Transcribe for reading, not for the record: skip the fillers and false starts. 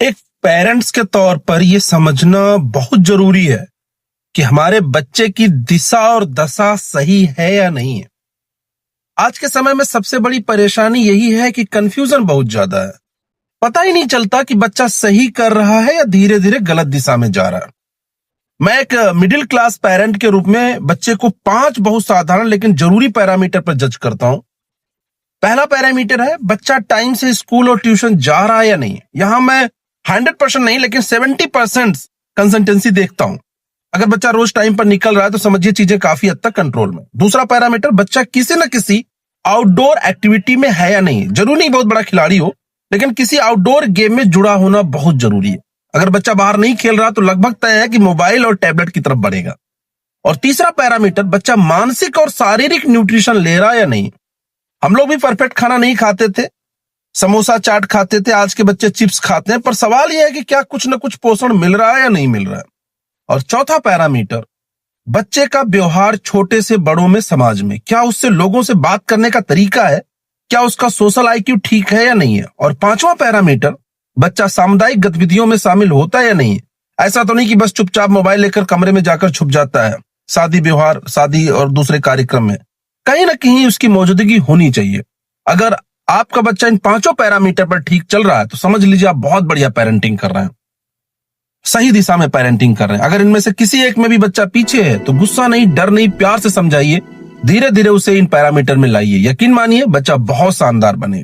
एक पेरेंट्स के तौर पर यह समझना बहुत जरूरी है कि हमारे बच्चे की दिशा और दशा सही है या नहीं है। आज के समय में सबसे बड़ी परेशानी यही है कि कंफ्यूजन बहुत ज्यादा है। पता ही नहीं चलता कि बच्चा सही कर रहा है या धीरे धीरे गलत दिशा में जा रहा है। मैं एक मिडिल क्लास पेरेंट के रूप में बच्चे को 5 बहुत साधारण लेकिन जरूरी पैरामीटर पर जज करता हूं। पहला पैरामीटर है बच्चा टाइम से स्कूल और ट्यूशन जा रहा है या नहीं। यहां मैं 100% नहीं लेकिन 70% कंसिस्टेंसी देखता हूं। अगर बच्चा रोज टाइम पर निकल रहा है तो समझिए चीजें काफी हद तक कंट्रोल में। दूसरा पैरामीटर बच्चा किसी न किसी आउटडोर एक्टिविटी में है या नहीं। जरूरी नहीं बहुत बड़ा खिलाड़ी हो, लेकिन किसी आउटडोर गेम में जुड़ा होना बहुत जरूरी है। अगर बच्चा बाहर नहीं खेल रहा तो लगभग तय है कि मोबाइल और टैबलेट की तरफ बढ़ेगा। और तीसरा पैरामीटर बच्चा मानसिक और शारीरिक न्यूट्रिशन ले रहा है या नहीं। हम लोग भी परफेक्ट खाना नहीं खाते थे, समोसा चाट खाते थे, आज के बच्चे चिप्स खाते हैं, पर सवाल यह है कि क्या कुछ न कुछ पोषण मिल रहा है या नहीं मिल रहा है। और चौथा पैरामीटर बच्चे का व्यवहार छोटे से बड़ों में समाज में, क्या उससे लोगों से बात करने का तरीका है, क्या उसका सोशल आईक्यू ठीक है या नहीं है। और पांचवा पैरामीटर बच्चा सामुदायिक गतिविधियों में शामिल होता है या नहीं है। ऐसा तो नहीं कि बस चुपचाप मोबाइल लेकर कमरे में जाकर छुप जाता है। शादी और दूसरे कार्यक्रम में कहीं ना कहीं उसकी मौजूदगी होनी चाहिए। अगर आपका बच्चा इन 5 पैरामीटर पर ठीक चल रहा है तो समझ लीजिए आप बहुत बढ़िया पेरेंटिंग कर रहे हैं, सही दिशा में पेरेंटिंग कर रहे हैं। अगर इनमें से किसी एक में भी बच्चा पीछे है तो गुस्सा नहीं, डर नहीं, प्यार से समझाइए, धीरे धीरे उसे इन पैरामीटर में लाइए। यकीन मानिए बच्चा बहुत शानदार बनेगा।